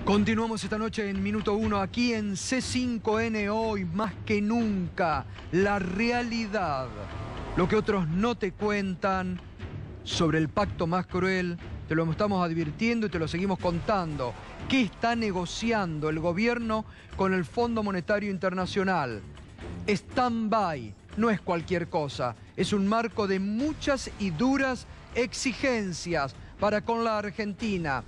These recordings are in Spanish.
Continuamos esta noche en Minuto 1 aquí en C5N. Hoy más que nunca la realidad, lo que otros no te cuentan sobre el pacto más cruel. Te lo estamos advirtiendo y te lo seguimos contando. ¿Qué está negociando el gobierno con el Fondo Monetario Internacional? Stand-by no es cualquier cosa, es un marco de muchas y duras exigencias para con la Argentina,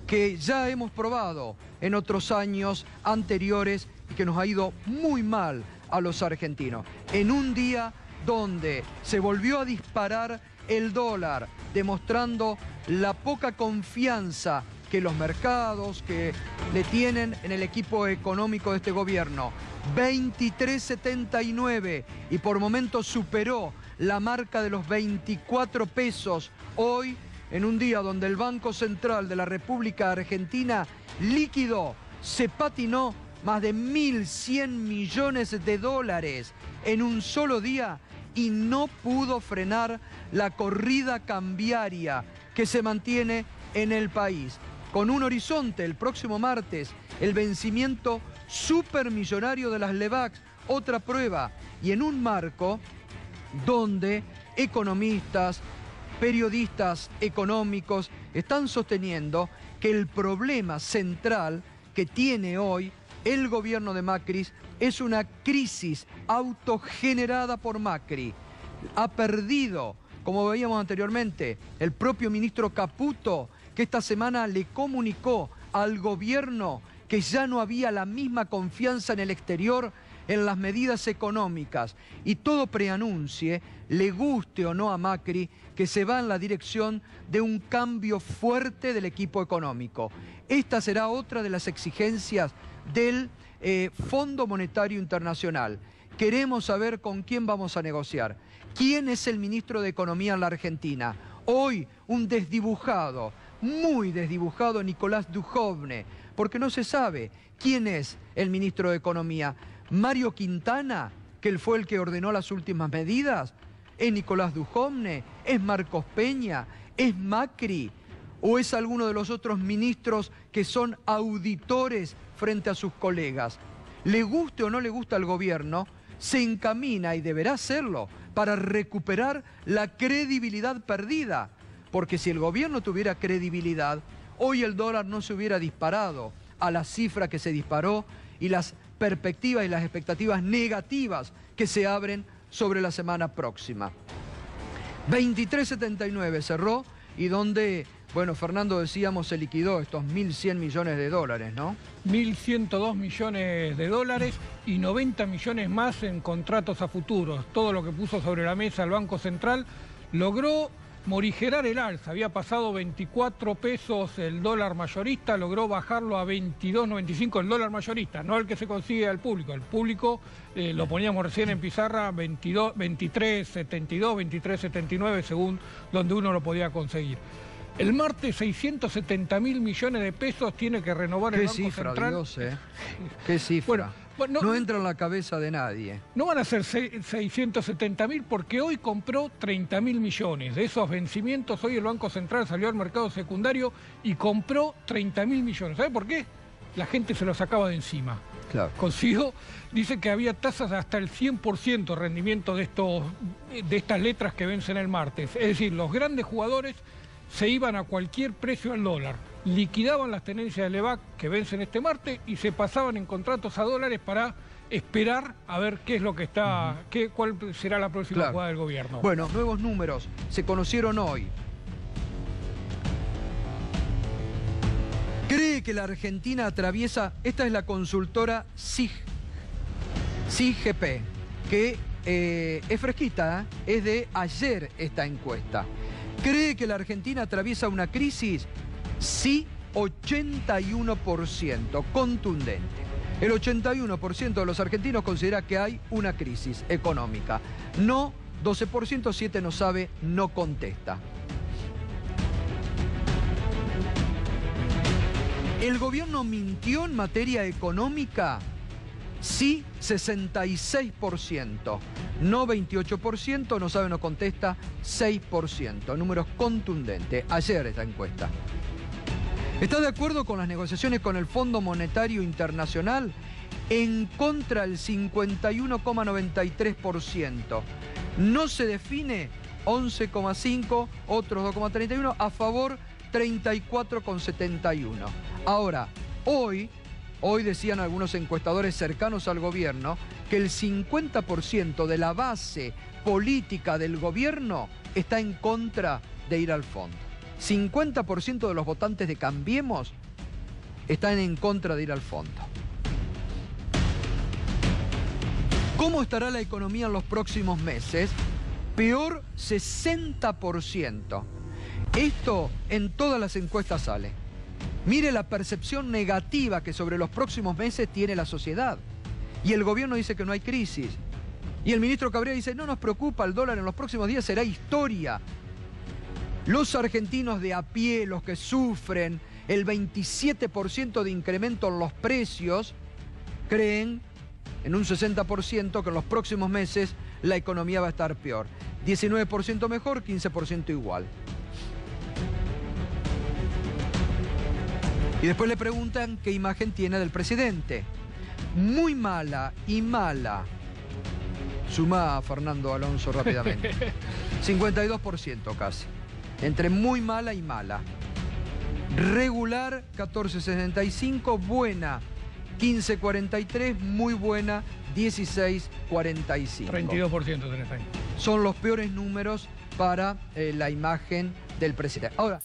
que ya hemos probado en otros años anteriores y que nos ha ido muy mal a los argentinos. En un día donde se volvió a disparar el dólar, demostrando la poca confianza que los mercados que le tienen en el equipo económico de este gobierno. 23.79 y por momentos superó la marca de los 24 pesos. Hoy, en un día donde el Banco Central de la República Argentina liquidó, se patinó más de 1.100 millones de dólares en un solo día y no pudo frenar la corrida cambiaria que se mantiene en el país. Con un horizonte el próximo martes, el vencimiento supermillonario de las LEVAX, otra prueba, y en un marco donde economistas, periodistas económicos están sosteniendo que el problema central que tiene hoy el gobierno de Macri es una crisis autogenerada por Macri. Ha perdido, como veíamos anteriormente, el propio ministro Caputo, que esta semana le comunicó al gobierno que ya no había la misma confianza en el exterior en las medidas económicas, y todo preanuncie, le guste o no a Macri, que se va en la dirección de un cambio fuerte del equipo económico. Esta será otra de las exigencias del Fondo Monetario Internacional. Queremos saber con quién vamos a negociar. ¿Quién es el ministro de Economía en la Argentina? Hoy un desdibujado, muy desdibujado, Nicolás Duhovne, porque no se sabe quién es el ministro de Economía. Mario Quintana, que él fue el que ordenó las últimas medidas, ¿es Nicolás Duhovne? ¿Es Marcos Peña? ¿Es Macri? ¿O es alguno de los otros ministros que son auditores frente a sus colegas? Le guste o no le gusta al gobierno, se encamina, y deberá hacerlo, para recuperar la credibilidad perdida. Porque si el gobierno tuviera credibilidad, hoy el dólar no se hubiera disparado a la cifra que se disparó y las perspectivas y las expectativas negativas que se abren sobre la semana próxima. 23.79 cerró, y donde, bueno, Fernando, decíamos, se liquidó estos 1.100 millones de dólares, ¿no? 1.102 millones de dólares y 90 millones más en contratos a futuros. Todo lo que puso sobre la mesa el Banco Central logró morigerar el alza. Había pasado 24 pesos el dólar mayorista, logró bajarlo a 22.95 el dólar mayorista, no el que se consigue al público. El público, lo poníamos recién en pizarra, 23.72, 23.79, según donde uno lo podía conseguir. El martes 670.000 millones de pesos tiene que renovar el Banco Central. Qué cifra, Dios, qué cifra. Bueno, no entra en la cabeza de nadie. No van a ser 670.000 porque hoy compró 30.000 millones. De esos vencimientos, hoy el Banco Central salió al mercado secundario y compró 30.000 millones. ¿Sabe por qué? La gente se lo sacaba de encima. Claro. Consiguió, dice que había tasas de hasta el 100% de rendimiento de estas letras que vencen el martes. Es decir, los grandes jugadores se iban a cualquier precio al dólar, liquidaban las tenencias de LEVAC que vencen este martes y se pasaban en contratos a dólares para esperar a ver qué es lo que está, cuál será la próxima jugada del gobierno. Bueno, nuevos números se conocieron hoy. ¿Cree que la Argentina atraviesa? Esta es la consultora SIGP, que es fresquita, es de ayer esta encuesta. ¿Cree que la Argentina atraviesa una crisis? Sí, 81%, contundente. El 81% de los argentinos considera que hay una crisis económica. No, 12%, 7% no sabe, no contesta. ¿El gobierno mintió en materia económica? Sí, 66%. No 28%, no sabe, no contesta, 6%. Números contundentes. Ayer esta encuesta. ¿Está de acuerdo con las negociaciones con el Fondo Monetario Internacional? En contra el 51,93%. No se define 11,5%, otros 2,31%, a favor 34,71%. Ahora, hoy decían algunos encuestadores cercanos al gobierno que el 50% de la base política del gobierno está en contra de ir al fondo. 50% de los votantes de Cambiemos están en contra de ir al fondo. ¿Cómo estará la economía en los próximos meses? Peor 60%. Esto en todas las encuestas sale. Mire la percepción negativa que sobre los próximos meses tiene la sociedad. Y el gobierno dice que no hay crisis. Y el ministro Cabrera dice, no nos preocupa, el dólar en los próximos días será historia. Los argentinos de a pie, los que sufren el 27% de incremento en los precios, creen en un 60% que en los próximos meses la economía va a estar peor. 19% mejor, 15% igual. Y después le preguntan qué imagen tiene del presidente. Muy mala y mala. Suma a Fernando Alonso rápidamente. 52% casi. Entre muy mala y mala. Regular, 14,65. Buena, 15,43. Muy buena, 16,45. 32% tenés ahí. Son los peores números para la imagen del presidente. Ahora,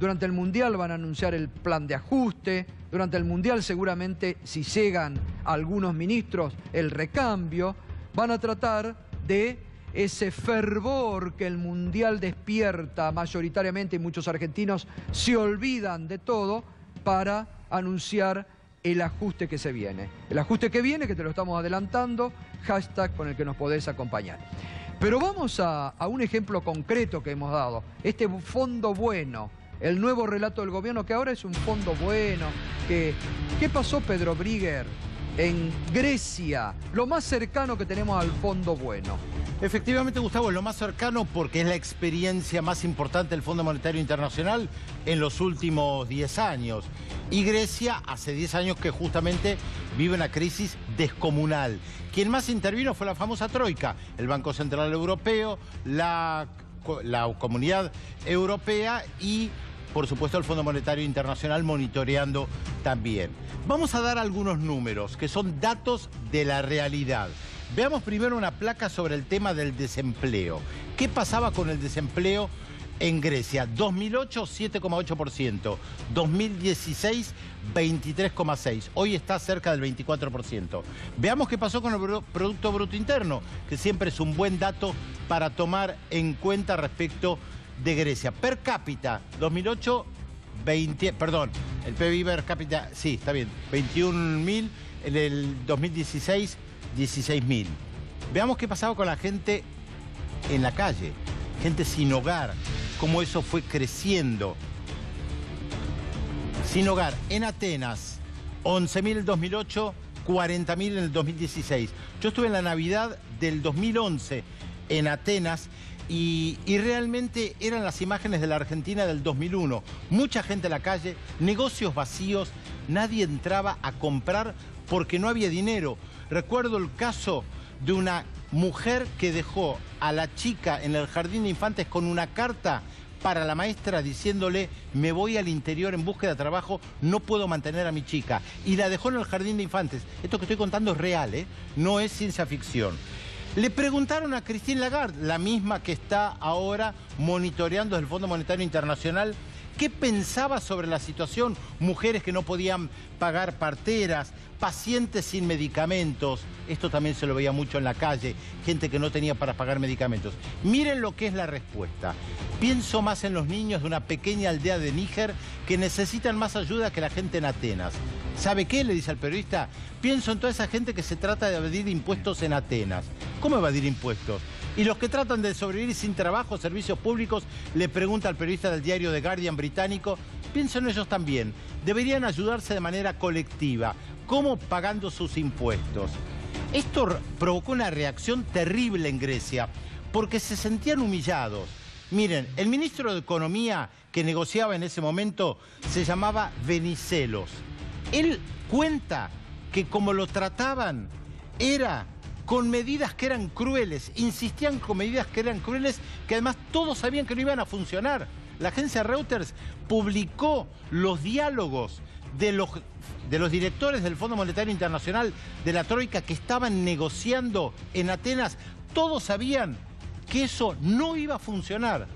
durante el Mundial van a anunciar el plan de ajuste. Durante el Mundial seguramente, si llegan algunos ministros, el recambio. Van a tratar de ese fervor que el Mundial despierta mayoritariamente, y muchos argentinos se olvidan de todo, para anunciar el ajuste que se viene. El ajuste que viene, que te lo estamos adelantando, hashtag con el que nos podés acompañar. Pero vamos a un ejemplo concreto que hemos dado. Este fondo bueno, el nuevo relato del gobierno, que ahora es un fondo bueno. ¿Qué pasó, Pedro Brigger, en Grecia? Lo más cercano que tenemos al fondo bueno. Efectivamente, Gustavo, es lo más cercano porque es la experiencia más importante del Fondo Monetario Internacional en los últimos 10 años. Y Grecia hace 10 años que justamente vive una crisis descomunal. Quien más intervino fue la famosa Troika, el Banco Central Europeo, la Comunidad Europea y, por supuesto, el Fondo Monetario Internacional monitoreando también. Vamos a dar algunos números que son datos de la realidad. Veamos primero una placa sobre el tema del desempleo. ¿Qué pasaba con el desempleo en Grecia? 2008, 7,8%. 2016, 23,6%. Hoy está cerca del 24%. Veamos qué pasó con el Producto Bruto Interno, que siempre es un buen dato para tomar en cuenta respecto de Grecia. Per cápita, 2008, el PBI per cápita, sí, está bien, 21.000, en el 2016, 16.000. Veamos qué pasaba con la gente en la calle, gente sin hogar, cómo eso fue creciendo. Sin hogar, en Atenas, 11.000 en el 2008, 40.000 en el 2016. Yo estuve en la Navidad del 2011 en Atenas y realmente eran las imágenes de la Argentina del 2001. Mucha gente en la calle, negocios vacíos, nadie entraba a comprar porque no había dinero. Recuerdo el caso de una mujer que dejó a la chica en el jardín de infantes con una carta para la maestra diciéndole: me voy al interior en búsqueda de trabajo, no puedo mantener a mi chica. Y la dejó en el jardín de infantes. Esto que estoy contando es real, no es ciencia ficción. Le preguntaron a Christine Lagarde, la misma que está ahora monitoreando el Fondo Monetario Internacional, qué pensaba sobre la situación. Mujeres que no podían pagar parteras, pacientes sin medicamentos. Esto también se lo veía mucho en la calle, gente que no tenía para pagar medicamentos. Miren lo que es la respuesta. Pienso más en los niños de una pequeña aldea de Níger que necesitan más ayuda que la gente en Atenas. ¿Sabe qué?, le dice al periodista. Pienso en toda esa gente que se trata de evadir impuestos en Atenas. ¿Cómo evadir impuestos? Y los que tratan de sobrevivir sin trabajo, servicios públicos, le pregunta al periodista del diario The Guardian británico. Pienso en ellos también. Deberían ayudarse de manera colectiva. ¿Cómo? Pagando sus impuestos. Esto provocó una reacción terrible en Grecia porque se sentían humillados. Miren, el ministro de Economía, que negociaba en ese momento se llamaba Venizelos. Él cuenta que como lo trataban era con medidas que eran crueles, insistían con medidas que eran crueles, que además todos sabían que no iban a funcionar. La agencia Reuters publicó los diálogos de los directores del Fondo Monetario Internacional, de la Troika, que estaban negociando en Atenas. Todos sabían que eso no iba a funcionar.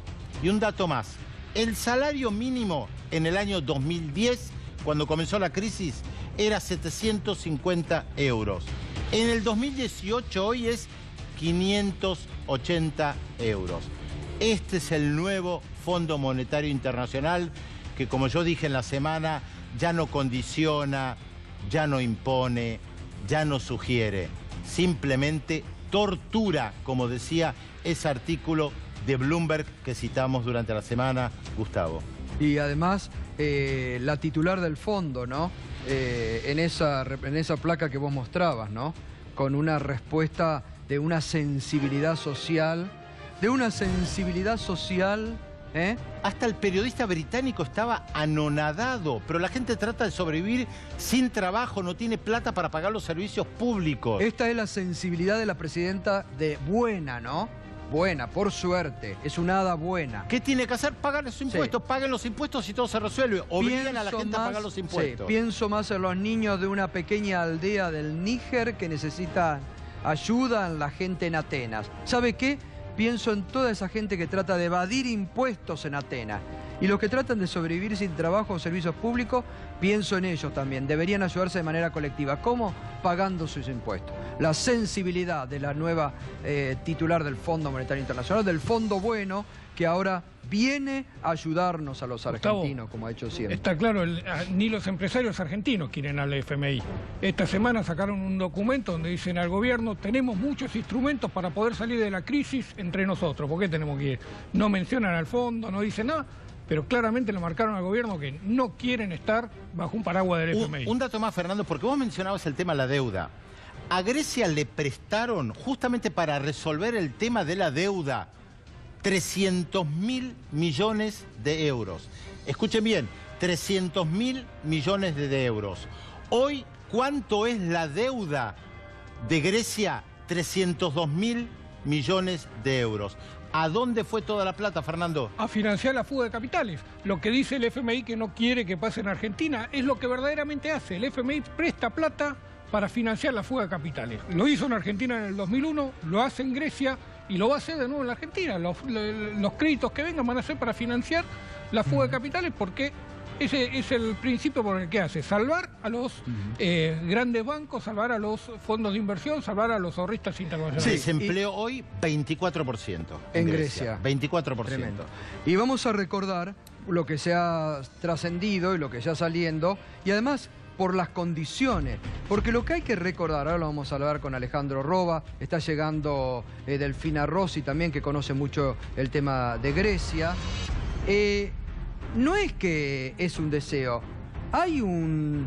Y un dato más, el salario mínimo en el año 2010, cuando comenzó la crisis, era 750 euros. En el 2018 hoy es 580 euros. Este es el nuevo Fondo Monetario Internacional que, como yo dije en la semana, ya no condiciona, ya no impone, ya no sugiere. Simplemente tortura, como decía ese artículo de Bloomberg que citamos durante la semana, Gustavo. Y además, la titular del fondo, ¿no? En esa placa que vos mostrabas, ¿no? Con una respuesta de una sensibilidad social, ¿eh? Hasta el periodista británico estaba anonadado, pero la gente trata de sobrevivir sin trabajo, no tiene plata para pagar los servicios públicos. Esta es la sensibilidad de la presidenta de buena, ¿no? Buena, por suerte, es una hada buena. ¿Qué tiene que hacer? Pagar los impuestos, paguen los impuestos y todo se resuelve. Obliguen a la gente a pagar los impuestos. Sí, pienso más en los niños de una pequeña aldea del Níger que necesitan ayuda, en la gente en Atenas. ¿Sabe qué? Pienso en toda esa gente que trata de evadir impuestos en Atenas. Y los que tratan de sobrevivir sin trabajo o servicios públicos, pienso en ellos también. Deberían ayudarse de manera colectiva. ¿Cómo? Pagando sus impuestos. La sensibilidad de la nueva titular del Fondo Monetario Internacional, del Fondo Bueno, que ahora viene a ayudarnos a los argentinos, Gustavo, como ha hecho siempre. Está claro, ni los empresarios argentinos quieren al FMI. Esta semana sacaron un documento donde dicen al gobierno: tenemos muchos instrumentos para poder salir de la crisis entre nosotros. ¿Por qué tenemos que ir? No mencionan al fondo, no dicen nada, pero claramente le marcaron al gobierno que no quieren estar bajo un paraguas del FMI. Un dato más, Fernando, porque vos mencionabas el tema de la deuda. A Grecia le prestaron, justamente para resolver el tema de la deuda, 300.000 millones de euros. Escuchen bien, 300.000 millones de euros. Hoy, ¿cuánto es la deuda de Grecia? 302.000 millones de euros. ¿A dónde fue toda la plata, Fernando? A financiar la fuga de capitales. Lo que dice el FMI que no quiere que pase en Argentina es lo que verdaderamente hace. El FMI presta plata para financiar la fuga de capitales. Lo hizo en Argentina en el 2001, lo hace en Grecia y lo va a hacer de nuevo en la Argentina. Los créditos que vengan van a ser para financiar la fuga de capitales, porque ese es el principio por el que hace: salvar a los grandes bancos, salvar a los fondos de inversión, salvar a los ahorristas internacionales. Sí, desempleo hoy 24% en Grecia. 24%. Tremendo. Y vamos a recordar lo que se ha trascendido y lo que está saliendo, y además por las condiciones, porque lo que hay que recordar, ahora lo vamos a hablar con Alejandro Roba, está llegando Delfina Rossi también, que conoce mucho el tema de Grecia. No es que es un deseo, hay un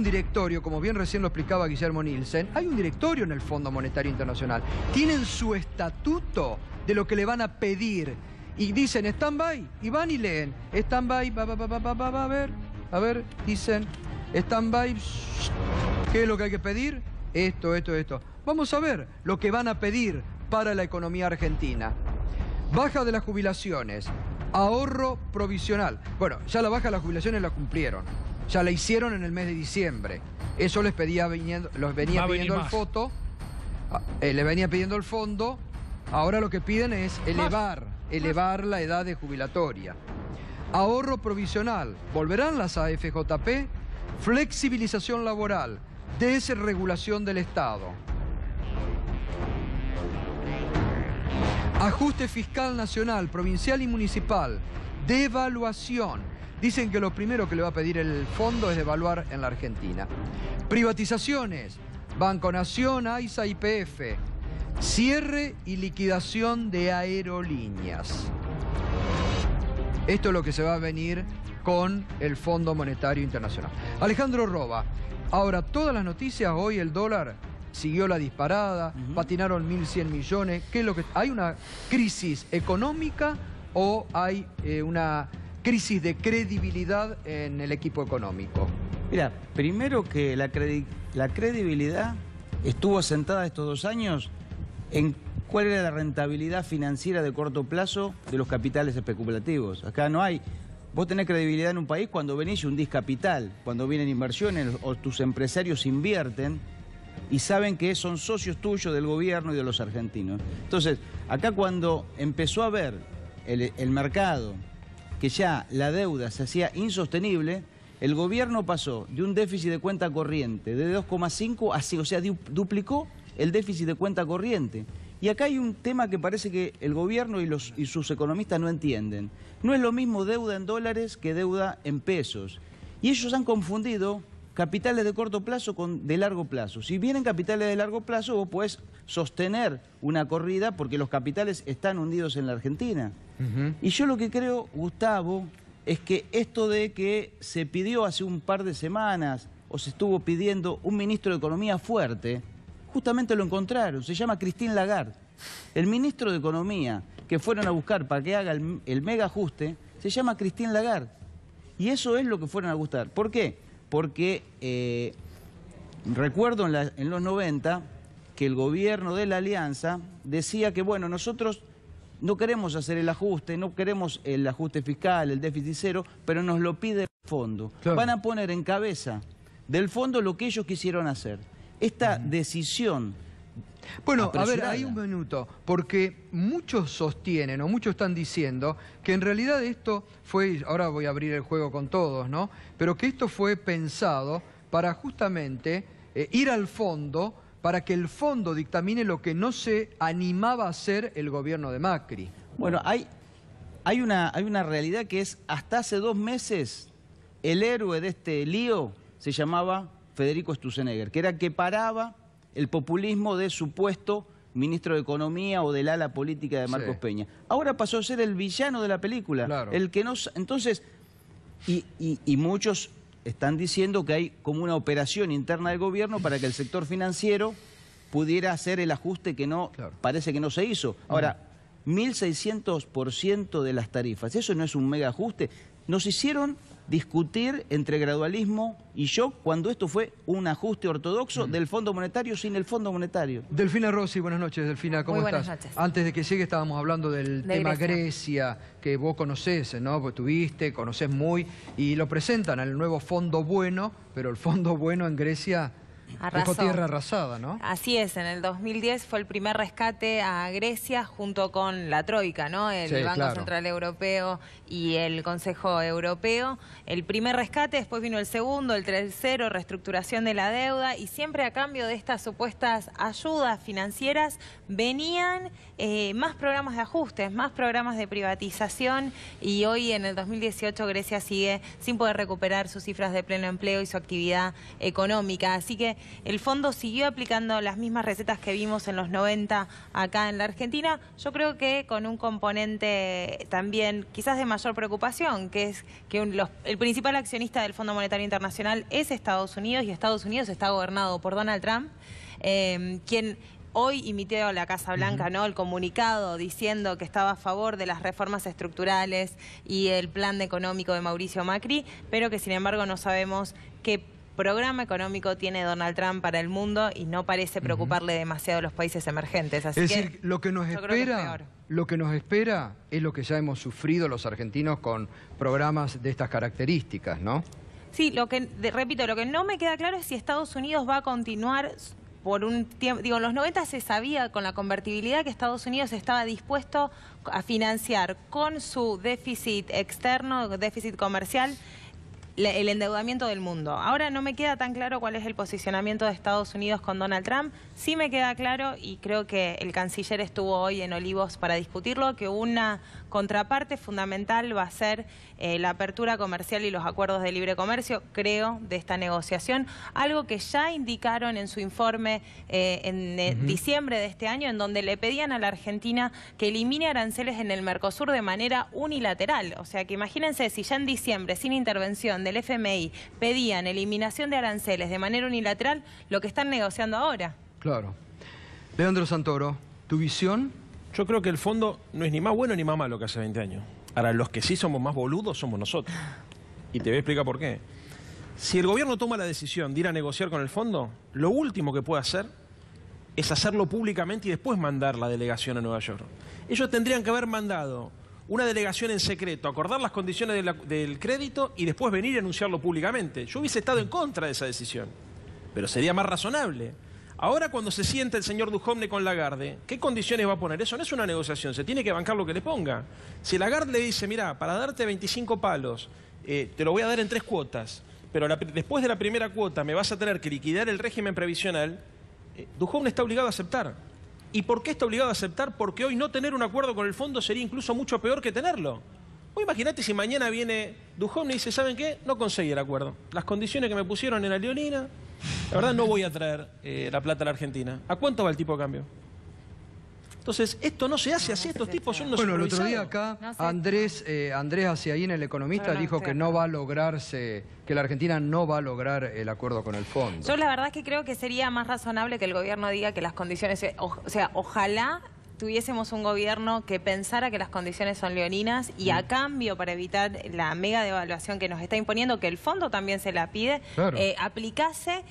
directorio, como bien recién lo explicaba Guillermo Nielsen, hay un directorio en el Fondo Monetario Internacional, tienen su estatuto de lo que le van a pedir, y dicen stand-by, y van y leen, stand-by, a ver, dicen... stand-by, ¿qué es lo que hay que pedir? Esto. Vamos a ver lo que van a pedir para la economía argentina. Baja de las jubilaciones, ahorro provisional. Bueno, ya la baja de las jubilaciones la cumplieron. Ya la hicieron en el mes de diciembre. Eso les venía pidiendo el fondo. Ahora lo que piden es elevar la edad de jubilatoria. Ahorro provisional. ¿Volverán las AFJP? Flexibilización laboral, desregulación del Estado. Ajuste fiscal nacional, provincial y municipal, devaluación. Dicen que lo primero que le va a pedir el fondo es devaluar en la Argentina. Privatizaciones, Banco Nación, AISA, YPF. Cierre y liquidación de aerolíneas. Esto es lo que se va a venir con el Fondo Monetario Internacional. Alejandro Roba, ahora todas las noticias, hoy el dólar siguió la disparada, patinaron 1.100 millones. ¿Qué es lo que hay? ¿Una crisis económica o hay una crisis de credibilidad en el equipo económico? Mira, primero que la credibilidad estuvo asentada estos 2 años en cuál era la rentabilidad financiera de corto plazo de los capitales especulativos. Acá no hay... Vos tenés credibilidad en un país cuando venís y hundís capital, cuando vienen inversiones o tus empresarios invierten y saben que son socios tuyos del gobierno y de los argentinos. Entonces, acá cuando empezó a ver el mercado que ya la deuda se hacía insostenible, el gobierno pasó de un déficit de cuenta corriente de 2,5 a, o sea, duplicó el déficit de cuenta corriente. Y acá hay un tema que parece que el gobierno y sus economistas no entienden. No es lo mismo deuda en dólares que deuda en pesos. Y ellos han confundido capitales de corto plazo con de largo plazo. Si vienen capitales de largo plazo, vos podés sostener una corrida porque los capitales están hundidos en la Argentina. Y yo lo que creo, Gustavo, es que esto de que se pidió hace un par de semanas o se estuvo pidiendo un ministro de Economía fuerte, justamente lo encontraron, se llama Christine Lagarde. El ministro de Economía que fueron a buscar para que haga el mega ajuste, se llama Christine Lagarde. Y eso es lo que fueron a buscar. ¿Por qué? Porque recuerdo en los 90 que el gobierno de la Alianza decía que, bueno, nosotros no queremos hacer el ajuste, no queremos el ajuste fiscal, el déficit cero, pero nos lo pide el fondo. Claro. Van a poner en cabeza del fondo lo que ellos quisieron hacer. Esta decisión... Bueno, a ver, hay un minuto, porque muchos sostienen o muchos están diciendo que en realidad esto fue, ahora voy a abrir el juego con todos, ¿no? Pero que esto fue pensado para justamente ir al fondo, para que el fondo dictamine lo que no se animaba a hacer el gobierno de Macri. Bueno, hay una realidad que es, hasta hace 2 meses, el héroe de este lío se llamaba Federico Sturzenegger, que era el que paraba el populismo de supuesto ministro de Economía o del ala política de Marcos Peña. Ahora pasó a ser el villano de la película. Claro. El que no... Entonces, y muchos están diciendo que hay como una operación interna del gobierno para que el sector financiero pudiera hacer el ajuste que no, parece que no se hizo. Ahora, 1.600% de las tarifas, ¿eso no es un mega ajuste? Nos hicieron discutir entre gradualismo y shock cuando esto fue un ajuste ortodoxo del Fondo Monetario sin el Fondo Monetario. Delfina Rossi, buenas noches, Delfina, ¿cómo estás? Buenas noches. Antes de que llegue estábamos hablando del tema Grecia, que vos conocés, ¿no? Pues tuviste, conocés muy, y lo presentan al nuevo Fondo Bueno, pero el Fondo Bueno en Grecia... dejó tierra arrasada, ¿no? Así es, en el 2010 fue el primer rescate a Grecia junto con la Troika, ¿no? El Banco Central Europeo y el Consejo Europeo. El primer rescate, después vino el segundo, el tercero, reestructuración de la deuda, y siempre a cambio de estas supuestas ayudas financieras venían más programas de ajustes, más programas de privatización, y hoy en el 2018 Grecia sigue sin poder recuperar sus cifras de pleno empleo y su actividad económica. Así que el fondo siguió aplicando las mismas recetas que vimos en los 90 acá en la Argentina, yo creo que con un componente también quizás de mayor preocupación, que es que el principal accionista del Fondo Monetario Internacional es Estados Unidos, y Estados Unidos está gobernado por Donald Trump, quien hoy emitió la Casa Blanca, ¿no?, el comunicado diciendo que estaba a favor de las reformas estructurales y el plan económico de Mauricio Macri, pero que sin embargo no sabemos qué programa económico tiene Donald Trump para el mundo y no parece preocuparle demasiado a los países emergentes. Así es decir, lo que nos espera es lo que ya hemos sufrido los argentinos con programas de estas características, ¿no? Sí, repito, lo que no me queda claro es si Estados Unidos va a continuar por un tiempo. Digo, en los 90 se sabía con la convertibilidad que Estados Unidos estaba dispuesto a financiar con su déficit externo, déficit comercial, el endeudamiento del mundo. Ahora no me queda tan claro cuál es el posicionamiento de Estados Unidos con Donald Trump. Sí me queda claro, y creo que el canciller estuvo hoy en Olivos para discutirlo, que una contraparte fundamental va a ser la apertura comercial y los acuerdos de libre comercio, creo, de esta negociación. Algo que ya indicaron en su informe en diciembre de este año, en donde le pedían a la Argentina que elimine aranceles en el Mercosur de manera unilateral. O sea que imagínense si ya en diciembre, sin intervención del FMI, pedían eliminación de aranceles de manera unilateral, lo que están negociando ahora. Claro. Leandro Santoro, ¿tu visión? Yo creo que el fondo no es ni más bueno ni más malo que hace 20 años. Ahora, los que sí somos más boludos somos nosotros. Y te voy a explicar por qué. Si el gobierno toma la decisión de ir a negociar con el fondo, lo último que puede hacer es hacerlo públicamente y después mandar la delegación a Nueva York. Ellos tendrían que haber mandado una delegación en secreto, acordar las condiciones del crédito y después venir y anunciarlo públicamente. Yo hubiese estado en contra de esa decisión, pero sería más razonable. Ahora cuando se sienta el señor Duhovne con Lagarde, ¿qué condiciones va a poner? Eso no es una negociación, se tiene que bancar lo que le ponga. Si Lagarde le dice, mira, para darte 25 palos, te lo voy a dar en 3 cuotas, pero después de la primera cuota me vas a tener que liquidar el régimen previsional, Duhovne está obligado a aceptar. ¿Y por qué está obligado a aceptar? Porque hoy no tener un acuerdo con el fondo sería incluso mucho peor que tenerlo. Vos imagínate si mañana viene Duhovne y dice, ¿saben qué? No conseguí el acuerdo. Las condiciones que me pusieron en la leonina, la verdad no voy a traer la plata a la Argentina. ¿A cuánto va el tipo de cambio? Entonces, esto no se hace así, estos tipos son unos Bueno, el otro improvisados. día acá, Andrés Haciaín, el economista, dijo que no va a lograrse, que la Argentina no va a lograr el acuerdo con el fondo. Yo la verdad es que creo que sería más razonable que el gobierno diga que las condiciones, o sea, ojalá tuviésemos un gobierno que pensara que las condiciones son leoninas y a cambio, para evitar la mega devaluación que nos está imponiendo, que el fondo también se la pide, claro, aplicase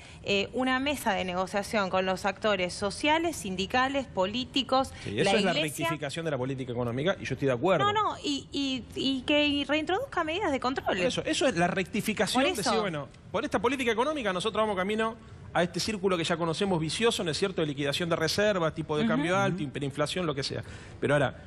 una mesa de negociación con los actores sociales, sindicales, políticos, Sí, eso la es iglesia. la rectificación de la política económica y yo estoy de acuerdo. No, y que reintroduzca medidas de control. Eso es la rectificación Por de eso. decir, bueno, por esta política económica nosotros vamos camino a este círculo que ya conocemos vicioso, ¿no es cierto?, de liquidación de reservas, tipo de cambio alto, hiperinflación, lo que sea. Pero ahora,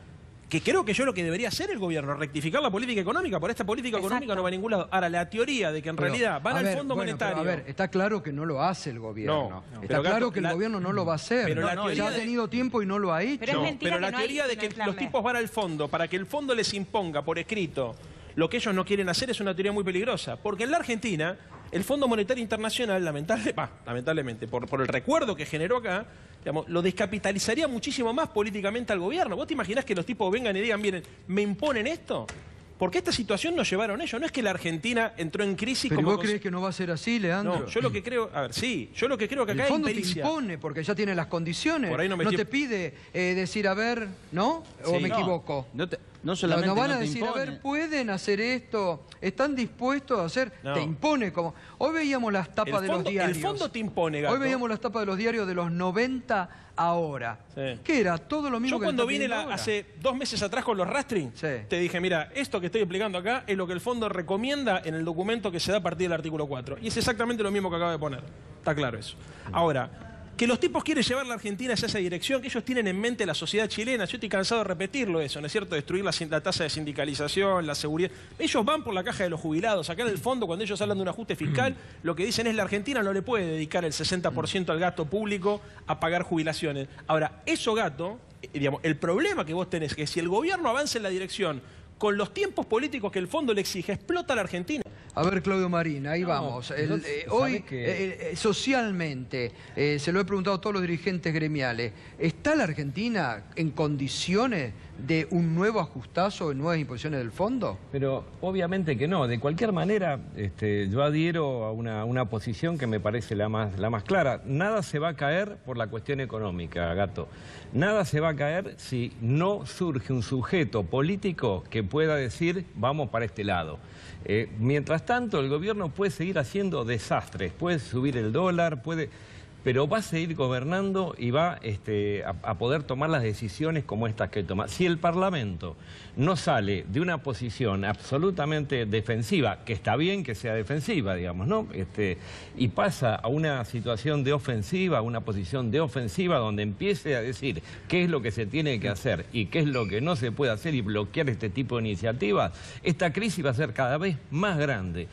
que creo que yo lo que debería hacer el gobierno, rectificar la política económica, por esta política económica no va a ningún lado. Ahora, la teoría de que en realidad van al Fondo Monetario... A ver, está claro que no lo hace el gobierno. No, está pero, claro Gato, que el gobierno no lo va a hacer. pero la ya teoría ha tenido tiempo y no lo ha hecho. Pero es mentira pero la que no hay- teoría de no que hay plan los B. tipos van al fondo para que el fondo les imponga por escrito lo que ellos no quieren hacer es una teoría muy peligrosa. Porque en la Argentina, el Fondo Monetario Internacional, lamentablemente, por el recuerdo que generó acá, digamos, lo descapitalizaría muchísimo más políticamente al gobierno. ¿Vos te imaginás que los tipos vengan y digan, miren, ¿me imponen esto? Porque esta situación nos llevaron ellos. No es que la Argentina entró en crisis ¿Pero como... vos crees que no va a ser así, Leandro? No, yo lo que creo... A ver, sí, yo lo que creo que el acá hay fondo te impericia. impone porque ya tiene las condiciones. Por ahí no me estoy- te pide decir, a ver, ¿no? ¿O Sí. me No, equivoco? No solamente Nos van no a te decir, impone. a ver, ¿pueden hacer esto? ¿Están dispuestos a hacer? No. Te impone como... Hoy veíamos las tapas de los diarios. El fondo te impone, Gato. Hoy veíamos las tapas de los diarios de los 90 ahora. Sí. ¿Qué era? Todo lo mismo Yo que cuando está vine pidiendo ahora. hace 2 meses atrás con los rastring, Sí. te dije, mira, esto que estoy explicando acá es lo que el fondo recomienda en el documento que se da a partir del artículo 4. Y es exactamente lo mismo que acabo de poner. Está claro eso. Ahora, que los tipos quieren llevar a la Argentina hacia esa dirección, que ellos tienen en mente la sociedad chilena. Yo estoy cansado de repetirlo eso, ¿no es cierto? Destruir la tasa de sindicalización, la seguridad. Ellos van por la caja de los jubilados. Acá en el fondo, cuando ellos hablan de un ajuste fiscal, lo que dicen es la Argentina no le puede dedicar el 60% al gasto público a pagar jubilaciones. Ahora, eso, Gato, digamos, el problema que vos tenés es que si el gobierno avanza en la dirección con los tiempos políticos que el fondo le exige, explota a la Argentina. A ver, Claudio Marín, ahí vamos. Hoy, socialmente, se lo he preguntado a todos los dirigentes gremiales, ¿está la Argentina en condiciones de un nuevo ajustazo en nuevas imposiciones del fondo? Pero obviamente que no. De cualquier manera, yo adhiero a una posición que me parece la más clara. Nada se va a caer por la cuestión económica, Gato. Nada se va a caer si no surge un sujeto político que pueda decir, vamos para este lado. Mientras tanto, el gobierno puede seguir haciendo desastres, puede subir el dólar, pero va a seguir gobernando y va a poder tomar las decisiones como estas que toma. Si el Parlamento no sale de una posición absolutamente defensiva, que está bien que sea defensiva, digamos, ¿no? Y pasa a una situación de ofensiva, a una posición de ofensiva, donde empiece a decir qué es lo que se tiene que hacer y qué es lo que no se puede hacer y bloquear este tipo de iniciativas, esta crisis va a ser cada vez más grande.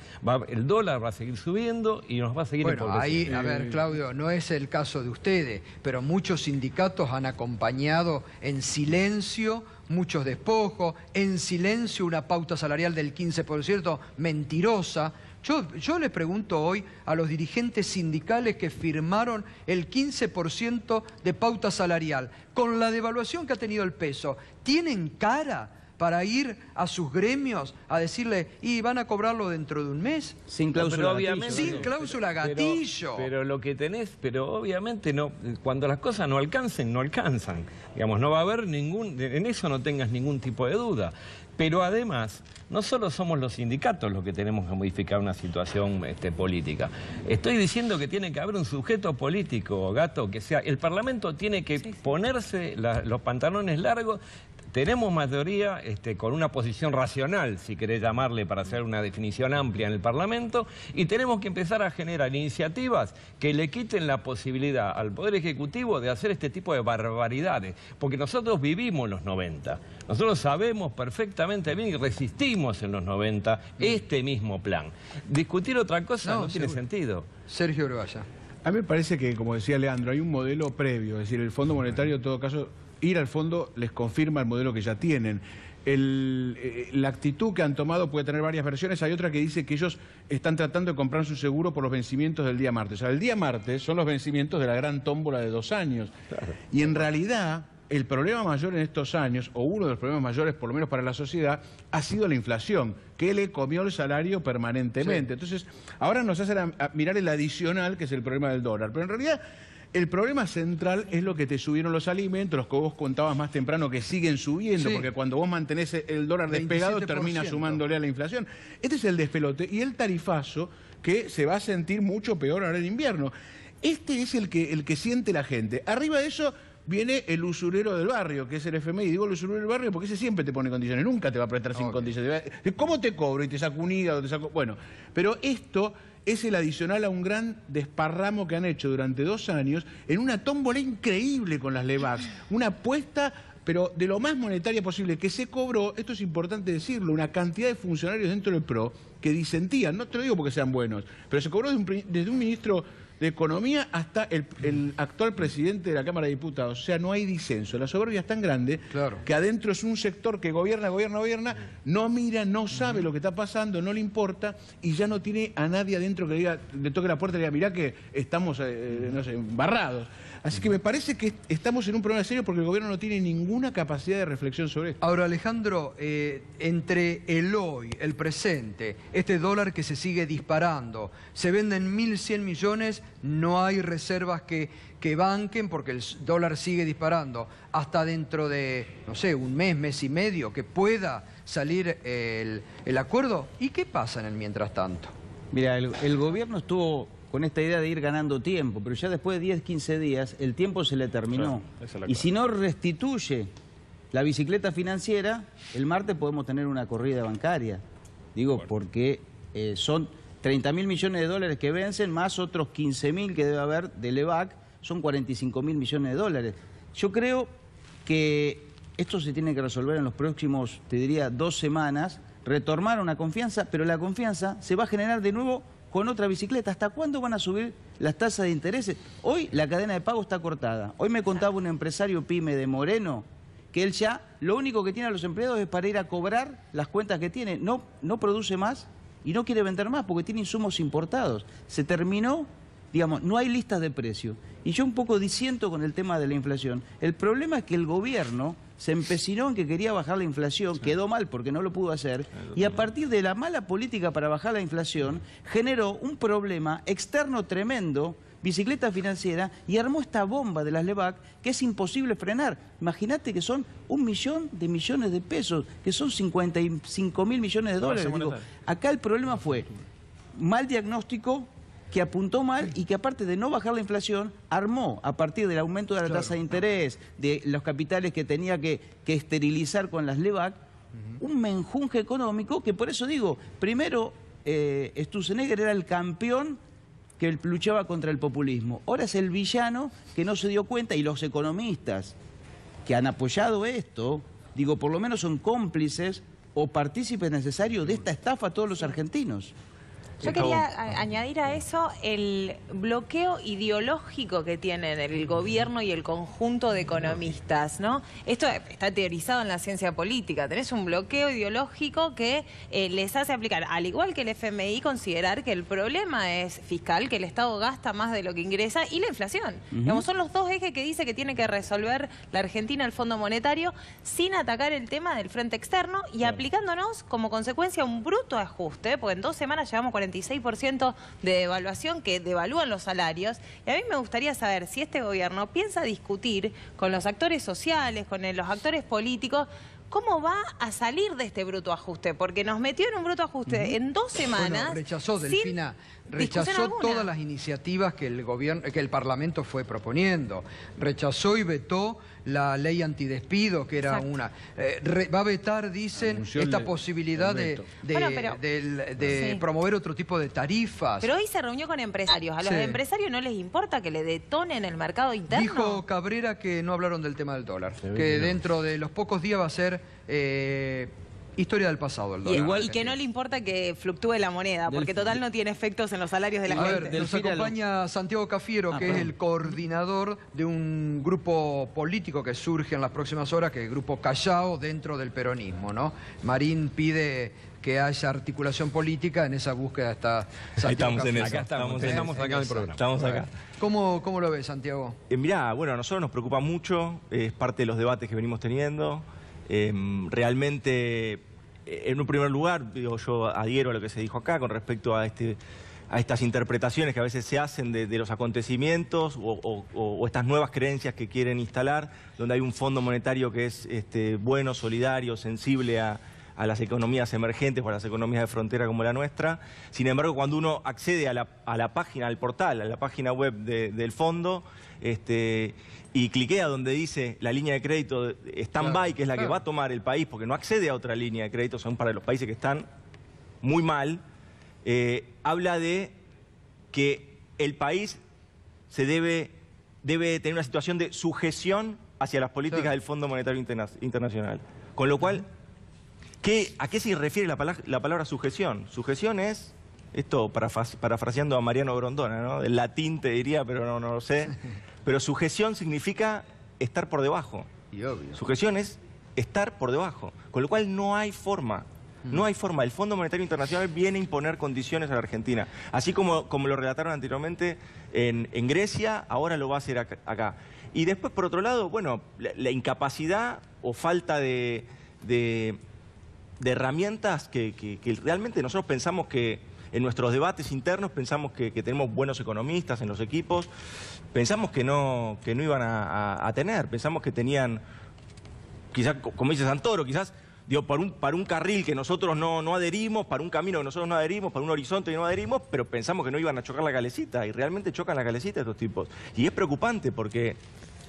El dólar va a seguir subiendo y nos va a seguir Bueno, ahí, empobreciendo. a ver, Claudio, no es el caso de ustedes, pero muchos sindicatos han acompañado en silencio muchos despojos, en silencio una pauta salarial del 15%, mentirosa. Yo les pregunto hoy a los dirigentes sindicales que firmaron el 15% de pauta salarial, con la devaluación que ha tenido el peso, ¿tienen cara para ir a sus gremios a decirle, y van a cobrarlo dentro de un mes? Sin cláusula Pero gatillo. obviamente- Sin cláusula gatillo. Pero lo que tenés, pero obviamente no, cuando las cosas no alcancen, no alcanzan. Digamos, no va a haber en eso no tengas ningún tipo de duda. Pero además, no solo somos los sindicatos los que tenemos que modificar una situación política. Estoy diciendo que tiene que haber un sujeto político, Gato, que sea... El Parlamento tiene que ponerse los pantalones largos. Tenemos mayoría con una posición racional, si querés llamarle, para hacer una definición amplia en el Parlamento, y tenemos que empezar a generar iniciativas que le quiten la posibilidad al Poder Ejecutivo de hacer este tipo de barbaridades, porque nosotros vivimos los 90, nosotros sabemos perfectamente bien y resistimos en los 90 este mismo plan. Discutir otra cosa no tiene sentido. Sergio Orgalla. A mí me parece que, como decía Leandro, hay un modelo previo, es decir, el Fondo Monetario en todo caso... Ir al fondo les confirma el modelo que ya tienen. La actitud que han tomado puede tener varias versiones. Hay otra que dice que ellos están tratando de comprar su seguro por los vencimientos del día martes. O sea, el día martes son los vencimientos de la gran tómbola de 2 años. Claro. Y en realidad, el problema mayor en estos años, o uno de los problemas mayores, por lo menos para la sociedad, ha sido la inflación, que le comió el salario permanentemente. Sí. Entonces, ahora nos hacen a mirar el adicional, que es el problema del dólar. Pero en realidad... El problema central es lo que te subieron los alimentos, los que vos contabas más temprano que siguen subiendo, porque cuando vos mantenés el dólar despegado termina sumándole a la inflación. Este es el despelote y el tarifazo que se va a sentir mucho peor ahora en invierno. Este es el que siente la gente. Arriba de eso viene el usurero del barrio, que es el FMI. Digo el usurero del barrio porque ese siempre te pone condiciones, nunca te va a prestar sin condiciones. ¿Cómo te cobro? Y te saco un hígado, te saco... Bueno, pero esto... es el adicional a un gran desparramo que han hecho durante 2 años en una tómbola increíble con las LEVACs. Una apuesta, pero de lo más monetaria posible, que se cobró, esto es importante decirlo, una cantidad de funcionarios dentro del PRO que disentían, no te lo digo porque sean buenos, pero se cobró desde un ministro de Economía hasta el actual presidente de la Cámara de Diputados. O sea, no hay disenso. La soberbia es tan grande que adentro es un sector que gobierna, no mira, no sabe lo que está pasando, no le importa y ya no tiene a nadie adentro que le toque la puerta y le diga, mirá que estamos, no sé, embarrados. Así que me parece que estamos en un problema serio porque el gobierno no tiene ninguna capacidad de reflexión sobre esto. Ahora, Alejandro, entre el hoy, el presente, este dólar que se sigue disparando, se venden 1.100 millones, no hay reservas que banquen porque el dólar sigue disparando. Hasta dentro de, no sé, un mes, mes y medio, que pueda salir el acuerdo. ¿Y qué pasa en el mientras tanto? Mira, el gobierno estuvo con esta idea de ir ganando tiempo, pero ya después de 10, 15 días el tiempo se le terminó. Y si no restituye la bicicleta financiera, el martes podemos tener una corrida bancaria. Digo, porque son 30.000 millones de dólares que vencen, más otros 15.000 que debe haber de LEVAC, son 45.000 millones de dólares. Yo creo que esto se tiene que resolver en los próximos, te diría, 2 semanas, retomar una confianza, pero la confianza se va a generar de nuevo con otra bicicleta. ¿Hasta cuándo van a subir las tasas de intereses? Hoy la cadena de pago está cortada. Hoy me contaba un empresario pyme de Moreno que él ya lo único que tiene a los empleados es para ir a cobrar las cuentas que tiene. No produce más y no quiere vender más porque tiene insumos importados. Se terminó, digamos, no hay listas de precios. Y yo un poco disiento con el tema de la inflación. El problema es que el gobierno se empecinó en que quería bajar la inflación, quedó mal porque no lo pudo hacer, y a partir de la mala política para bajar la inflación, generó un problema externo tremendo, bicicleta financiera, y armó esta bomba de las LEVAC que es imposible frenar. Imagínate que son 1 millón de millones de pesos, que son 55.000 millones de dólares. Digo, acá el problema fue mal diagnóstico, que apuntó mal y que aparte de no bajar la inflación, armó a partir del aumento de la tasa de interés, de los capitales que tenía que esterilizar con las LEVAC, un menjunje económico que por eso digo, primero Sturzenegger era el campeón que luchaba contra el populismo, ahora es el villano que no se dio cuenta y los economistas que han apoyado esto, digo, por lo menos son cómplices o partícipes necesarios de esta estafa a todos los argentinos. Yo quería añadir a eso el bloqueo ideológico que tienen el gobierno y el conjunto de economistas, ¿no? Esto está teorizado en la ciencia política. Tenés un bloqueo ideológico que les hace aplicar, al igual que el FMI, considerar que el problema es fiscal, que el Estado gasta más de lo que ingresa, y la inflación. Digamos, son los 2 ejes que dice que tiene que resolver la Argentina, el Fondo Monetario, sin atacar el tema del frente externo y aplicándonos como consecuencia un bruto ajuste, porque en 2 semanas llevamos 46% de devaluación, que devalúan los salarios. Y a mí me gustaría saber si este gobierno piensa discutir con los actores sociales, con los actores políticos, ¿cómo va a salir de este bruto ajuste? Porque nos metió en un bruto ajuste en 2 semanas. Bueno, rechazó, Delfina, rechazó todas las iniciativas que el Parlamento fue proponiendo. Rechazó y vetó la ley antidespido, que era una... va a vetar, dicen, esta posibilidad de promover otro tipo de tarifas. Pero hoy se reunió con empresarios. ¿A los empresarios no les importa que le detonen el mercado interno? Dijo Cabrera que no hablaron del tema del dólar, que dentro de los pocos días va a ser historia del pasado el dólar. Y que no le importa que fluctúe la moneda, porque total no tiene efectos en los salarios de la gente. A ver, nos acompaña Santiago Cafiero, que es el coordinador de un grupo político que surge en las próximas horas, que es el Grupo Callao, dentro del peronismo, ¿no? Marín pide que haya articulación política, en esa búsqueda está Santiago Cafiero. Estamos acá en el programa. Estamos acá. ¿Cómo lo ves, Santiago? Mirá, bueno, a nosotros nos preocupa mucho, es parte de los debates que venimos teniendo. Realmente, en un primer lugar, yo adhiero a lo que se dijo acá con respecto a estas interpretaciones que a veces se hacen de los acontecimientos o estas nuevas creencias que quieren instalar, donde hay un fondo monetario que es bueno, solidario, sensible a las economías emergentes o a las economías de frontera como la nuestra. Sin embargo, cuando uno accede a la página, al portal, a la página web del fondo, y cliquea donde dice la línea de crédito stand-by, que es la que va a tomar el país, porque no accede a otra línea de crédito, son para los países que están muy mal, habla de que el país debe tener una situación de sujeción hacia las políticas del Fondo Monetario Internacional. Con lo cual, ¿a qué se refiere la palabra sujeción? Sujeción es, esto parafraseando a Mariano Grondona, ¿no? Del latín te diría, pero no lo sé. Pero sujeción significa estar por debajo. Y obvio. Sujeción es estar por debajo. Con lo cual no hay forma. No hay forma. El Fondo Monetario Internacional viene a imponer condiciones a la Argentina. Así como lo relataron anteriormente en Grecia, ahora lo va a hacer acá. Y después, por otro lado, bueno, la incapacidad o falta de herramientas que realmente nosotros pensamos que en nuestros debates internos pensamos que tenemos buenos economistas en los equipos, pensamos que no iban a tener, pensamos que tenían, quizás, como dice Santoro, quizás para un carril que nosotros no adherimos, para un camino que nosotros no adherimos, para un horizonte que no adherimos, pero pensamos que no iban a chocar la calecita, y realmente chocan la calecita estos tipos. Y es preocupante porque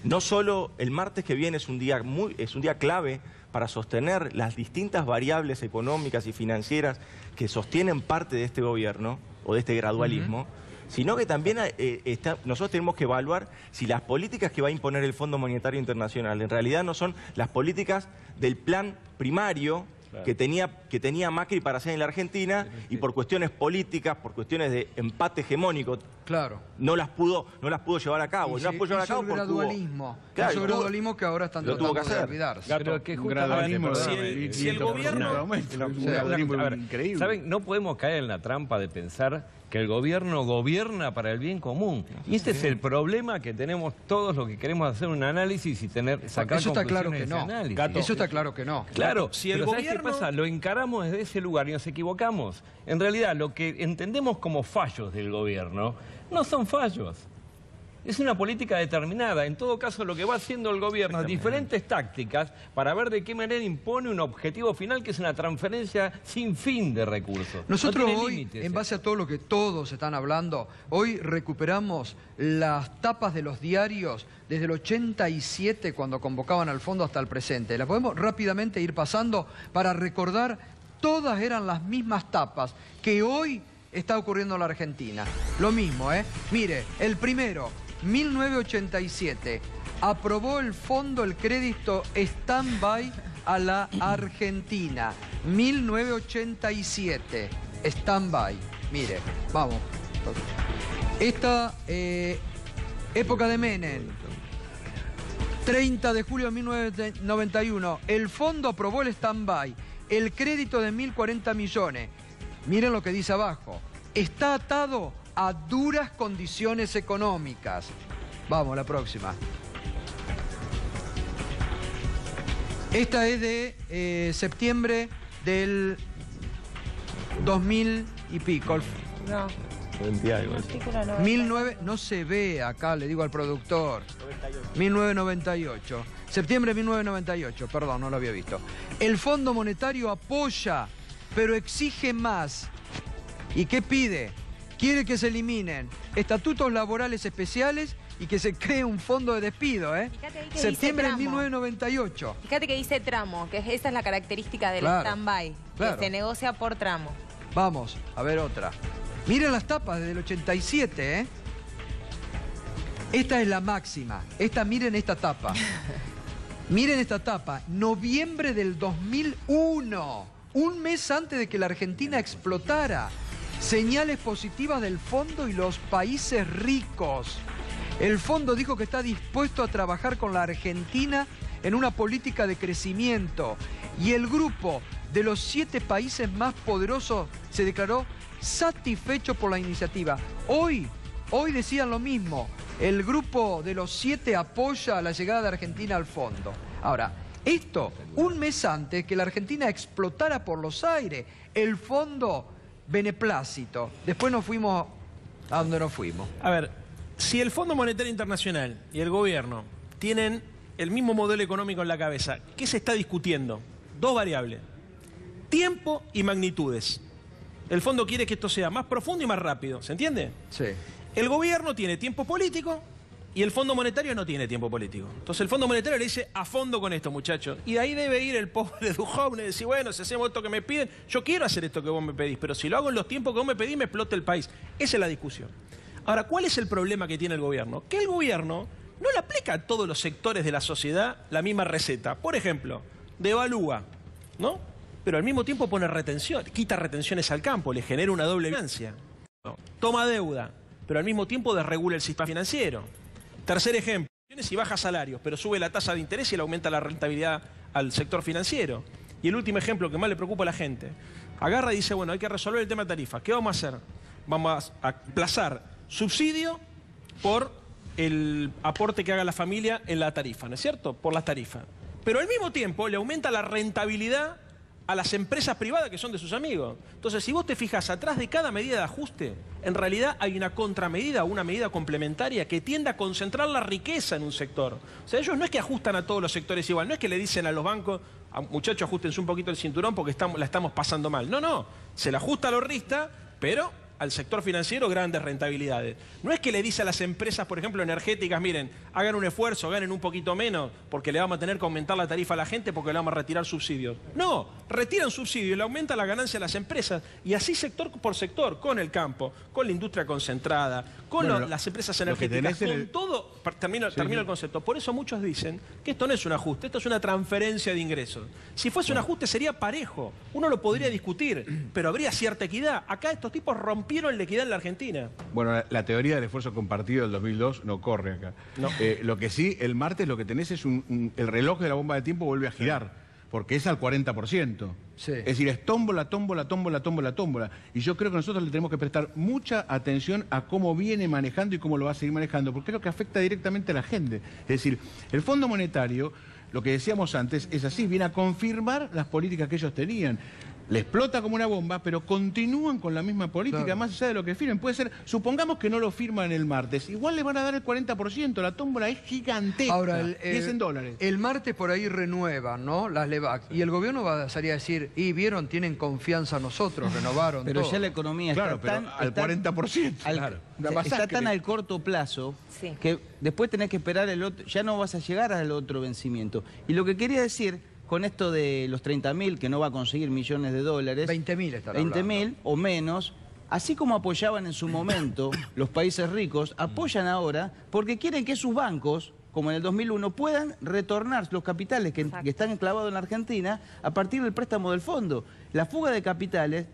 no solo el martes que viene es un día clave para sostener las distintas variables económicas y financieras que sostienen parte de este gobierno o de este gradualismo, sino que también nosotros tenemos que evaluar si las políticas que va a imponer el Fondo Monetario Internacional en realidad no son las políticas del plan primario que tenía Macri para hacer en la Argentina y por cuestiones políticas, por cuestiones de empate hegemónico, no las pudo llevar a cabo. Y no las pudo llevar a cabo por gradualismo. Claro, gradualismo que ahora están tratando de olvidarse. Pero que si el gobierno... Increíble. ¿Saben? No podemos caer en la trampa de pensar que el gobierno gobierna para el bien común. Y este es el problema que tenemos todos los que queremos hacer un análisis y sacar eso está claro conclusiones que de no. ese análisis. Gato, eso está claro que no. Claro, si el gobierno... ¿Sabes qué pasa? Lo encaramos desde ese lugar y nos equivocamos. En realidad, lo que entendemos como fallos del gobierno no son fallos. Es una política determinada. En todo caso, lo que va haciendo el gobierno es diferentes tácticas para ver de qué manera impone un objetivo final, que es una transferencia sin fin de recursos. Nosotros hoy, en base a todo lo que todos están hablando, hoy recuperamos las tapas de los diarios desde el 87, cuando convocaban al fondo, hasta el presente. La podemos rápidamente ir pasando para recordar, todas eran las mismas tapas que hoy está ocurriendo en la Argentina. Lo mismo, Mire, el primero... 1987, aprobó el fondo el crédito stand-by a la Argentina. 1987, stand-by. Mire, vamos. Esta época de Menem, 30 de julio de 1991, el fondo aprobó el stand-by, el crédito de 1.040 millones. Miren lo que dice abajo. Está atado a duras condiciones económicas. Vamos, la próxima. Esta es de septiembre del 2000 y pico. No. 19, no se ve acá, le digo al productor. 1998. Septiembre de 1998, perdón, no lo había visto. El Fondo Monetario apoya, pero exige más. ¿Y qué pide? Quiere que se eliminen estatutos laborales especiales y que se cree un fondo de despido, ¿eh? Septiembre de 1998. Fíjate que dice tramo, que esa es la característica del stand-by, que se negocia por tramo. Vamos, a ver otra. Miren las tapas desde el 87, ¿eh? Esta es la máxima. Miren esta tapa. Miren esta tapa. Noviembre del 2001. Un mes antes de que la Argentina explotara. Señales positivas del fondo y los países ricos. El fondo dijo que está dispuesto a trabajar con la Argentina en una política de crecimiento. Y el grupo de los 7 países más poderosos se declaró satisfecho por la iniciativa. Hoy decían lo mismo. El grupo de los 7 apoya la llegada de Argentina al fondo. Ahora, esto un mes antes que la Argentina explotara por los aires. El fondo beneplácito. Después nos fuimos a donde nos fuimos. A ver, si el Fondo Monetario Internacional y el gobierno tienen el mismo modelo económico en la cabeza, ¿qué se está discutiendo? 2 variables. Tiempo y magnitudes. El fondo quiere que esto sea más profundo y más rápido, ¿se entiende? Sí. El gobierno tiene tiempo político y el Fondo Monetario no tiene tiempo político. Entonces el Fondo Monetario le dice a fondo con esto, muchachos. Y de ahí debe ir el pobre Duhovne y decir, bueno, si hacemos esto que me piden, yo quiero hacer esto que vos me pedís, pero si lo hago en los tiempos que vos me pedís, me explota el país. Esa es la discusión. Ahora, ¿cuál es el problema que tiene el gobierno? Que el gobierno no le aplica a todos los sectores de la sociedad la misma receta. Por ejemplo, devalúa, ¿no? Pero al mismo tiempo pone retención, quita retenciones al campo, le genera una doble ganancia. Toma deuda, pero al mismo tiempo desregula el sistema financiero. Tercer ejemplo, si baja salarios, pero sube la tasa de interés y le aumenta la rentabilidad al sector financiero. Y el último ejemplo que más le preocupa a la gente, agarra y dice, bueno, hay que resolver el tema de tarifa. ¿Qué vamos a hacer? Vamos a aplazar subsidio por el aporte que haga la familia en la tarifa, ¿no es cierto? Por las tarifas. Pero al mismo tiempo le aumenta la rentabilidad a las empresas privadas que son de sus amigos. Entonces, si vos te fijas, atrás de cada medida de ajuste, en realidad hay una contramedida o una medida complementaria que tiende a concentrar la riqueza en un sector. O sea, ellos no es que ajustan a todos los sectores igual, no es que le dicen a los bancos, muchachos, ajustense un poquito el cinturón porque la estamos pasando mal. No, no, se la ajusta al ahorrista, pero al sector financiero grandes rentabilidades. No es que le dice a las empresas, por ejemplo, energéticas, miren, hagan un esfuerzo, ganen un poquito menos, porque le vamos a tener que aumentar la tarifa a la gente porque le vamos a retirar subsidios. No, retiran subsidios y le aumenta la ganancia a las empresas. Y así sector por sector, con el campo, con la industria concentrada, con las empresas energéticas, con todo. Termino el concepto. Por eso muchos dicen que esto no es un ajuste, esto es una transferencia de ingresos. Si fuese un ajuste sería parejo, uno lo podría discutir, pero habría cierta equidad. Acá estos tipos rompieron la equidad en la Argentina. Bueno, la teoría del esfuerzo compartido del 2002 no corre acá. No. Lo que sí, el martes lo que tenés es el reloj de la bomba de tiempo vuelve a girar, porque es al 40%. Sí. Es decir, es tómbola, tómbola, tómbola, tómbola, tómbola. Y yo creo que nosotros le tenemos que prestar mucha atención a cómo viene manejando y cómo lo va a seguir manejando, porque es lo que afecta directamente a la gente. Es decir, el Fondo Monetario, lo que decíamos antes, es así, viene a confirmar las políticas que ellos tenían. Le explota como una bomba, pero continúan con la misma política, más allá de lo que firmen. Puede ser, supongamos que no lo firman el martes, igual le van a dar el 40%, la tómbola es gigantesca. Ahora, y es en dólares. El martes por ahí renuevan, ¿no? Las LEVAC. Y el gobierno va a salir a decir, y vieron, tienen confianza en nosotros, renovaron pero todo. Ya la economía está al 40%. Está tan al corto plazo que después tenés que esperar el otro, ya no vas a llegar al otro vencimiento. Y lo que quería decir con esto de los 30.000, que no va a conseguir millones de dólares. 20.000 están hablando. 20.000 o menos. Así como apoyaban en su momento los países ricos, apoyan ahora porque quieren que sus bancos, como en el 2001, puedan retornar los capitales que están enclavados en la Argentina a partir del préstamo del fondo. La fuga de capitales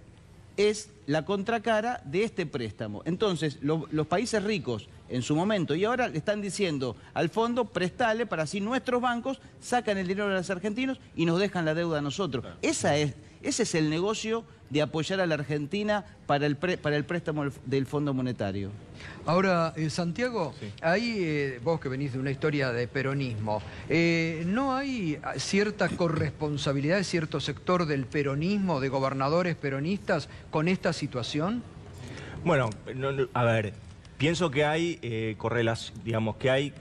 es la contracara de este préstamo. Entonces, los países ricos en su momento y ahora le están diciendo al fondo, prestale para así nuestros bancos sacan el dinero de los argentinos y nos dejan la deuda a nosotros. Ese es el negocio de apoyar a la Argentina para el préstamo del Fondo Monetario. Ahora, Santiago, ahí vos que venís de una historia de peronismo, ¿no hay cierta corresponsabilidad de cierto sector del peronismo, de gobernadores peronistas, con esta situación? Bueno, a ver, pienso que hay correlación, digamos, que hay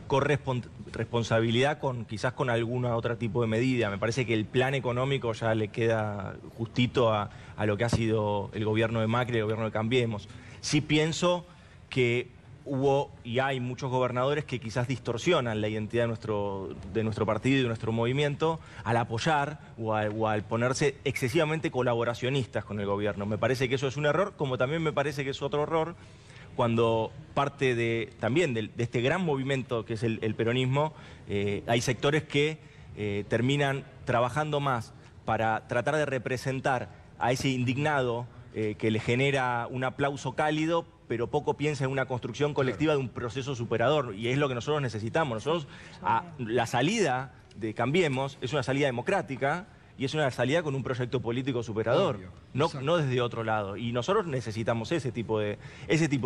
corresponsabilidad quizás con alguna otro tipo de medida. Me parece que el plan económico ya le queda justito a lo que ha sido el gobierno de Macri y el gobierno de Cambiemos. Sí pienso que hubo y hay muchos gobernadores que quizás distorsionan la identidad de nuestro partido y de nuestro movimiento al apoyar o al ponerse excesivamente colaboracionistas con el gobierno. Me parece que eso es un error, como también me parece que es otro error cuando parte también de este gran movimiento que es el peronismo, hay sectores que terminan trabajando más para tratar de representar a ese indignado que le genera un aplauso cálido, pero poco piensa en una construcción colectiva de un proceso superador, y es lo que nosotros necesitamos. La salida de Cambiemos es una salida democrática y es una salida con un proyecto político superador, no desde otro lado. Y nosotros necesitamos ese tipo de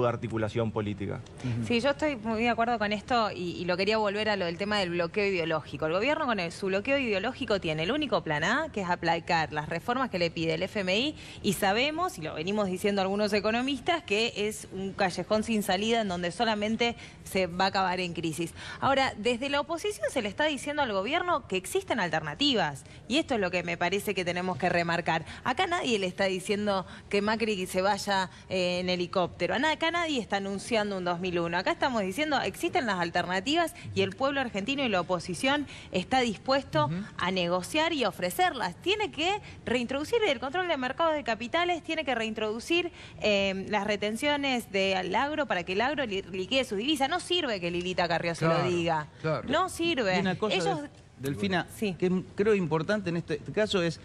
articulación política. Sí, yo estoy muy de acuerdo con esto y lo quería volver a lo del tema del bloqueo ideológico. El gobierno con su bloqueo ideológico tiene el único plan A, que es aplicar las reformas que le pide el FMI, y sabemos, y lo venimos diciendo algunos economistas, que es un callejón sin salida en donde solamente se va a acabar en crisis. Ahora, desde la oposición se le está diciendo al gobierno que existen alternativas, y esto es lo que me parece que tenemos que remarcar. Acá nadie le está diciendo que Macri se vaya en helicóptero. Acá nadie está anunciando un 2001. Acá estamos diciendo existen las alternativas y el pueblo argentino y la oposición está dispuesto a negociar y ofrecerlas. Tiene que reintroducir el control de mercados de capitales, tiene que reintroducir las retenciones del agro para que el agro liquide sus divisas. No sirve que Lilita Carrió se lo diga. No sirve. Y una cosa, Delfina, que creo importante en este caso es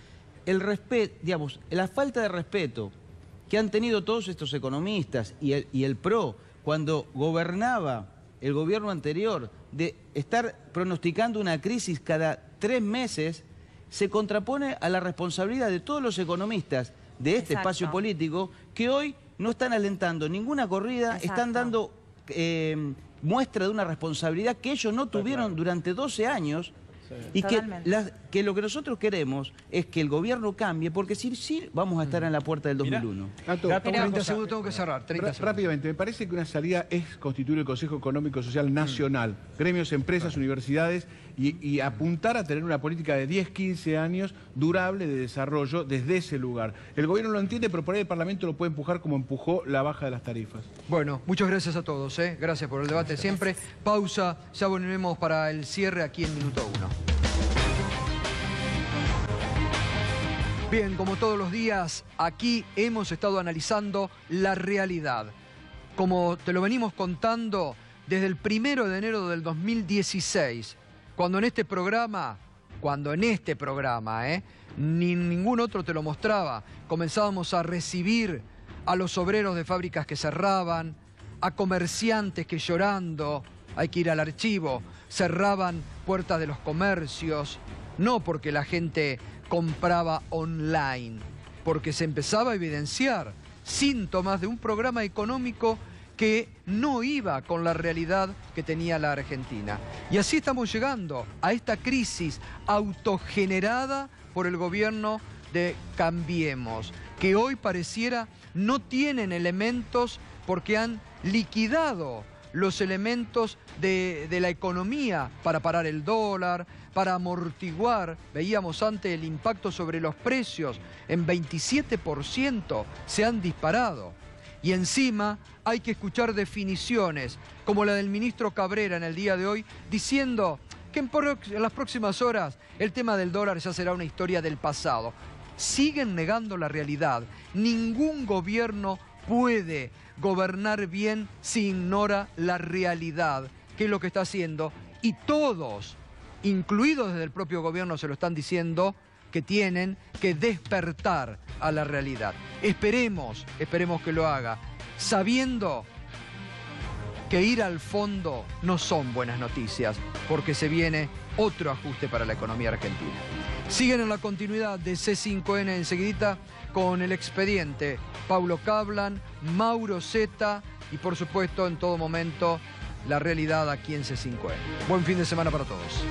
el respeto, digamos, la falta de respeto que han tenido todos estos economistas y el PRO cuando gobernaba el gobierno anterior, de estar pronosticando una crisis cada 3 meses, se contrapone a la responsabilidad de todos los economistas de este espacio político que hoy no están alentando ninguna corrida, están dando muestra de una responsabilidad que ellos no tuvieron durante 12 años. Y que lo que nosotros queremos es que el gobierno cambie, porque sí vamos a estar en la puerta del 2001. Gato, 30 segundos, tengo que cerrar. Rápidamente, me parece que una salida es constituir el Consejo Económico y Social Nacional, gremios, empresas, universidades, y apuntar a tener una política de 10, 15 años durable de desarrollo desde ese lugar. El gobierno lo entiende, pero por ahí el Parlamento lo puede empujar como empujó la baja de las tarifas. Bueno, muchas gracias a todos. Gracias por el debate siempre. Pausa, ya volvemos para el cierre aquí en Minuto 1. Bien, como todos los días, aquí hemos estado analizando la realidad. Como te lo venimos contando desde el 1 de enero del 2016, cuando en este programa, ni ningún otro te lo mostraba, comenzábamos a recibir a los obreros de fábricas que cerraban, a comerciantes que llorando, hay que ir al archivo, cerraban puertas de los comercios, no porque la gente compraba online, porque se empezaba a evidenciar síntomas de un programa económico que no iba con la realidad que tenía la Argentina. Y así estamos llegando a esta crisis autogenerada por el gobierno de Cambiemos, que hoy pareciera no tienen elementos porque han liquidado los elementos de la economía para parar el dólar, para amortiguar, veíamos antes el impacto sobre los precios, en 27% se han disparado. Y encima hay que escuchar definiciones, como la del ministro Cabrera en el día de hoy, diciendo que en las próximas horas el tema del dólar ya será una historia del pasado. Siguen negando la realidad. Ningún gobierno puede gobernar bien si ignora la realidad, que es lo que está haciendo. Y todos, incluidos desde el propio gobierno, se lo están diciendo, que tienen que despertar a la realidad. Esperemos que lo haga, sabiendo que ir al fondo no son buenas noticias, porque se viene otro ajuste para la economía argentina. Siguen en la continuidad de C5N enseguidita con el expediente. Paulo Cablan, Mauro Zeta y por supuesto en todo momento la realidad aquí en C5N. Buen fin de semana para todos.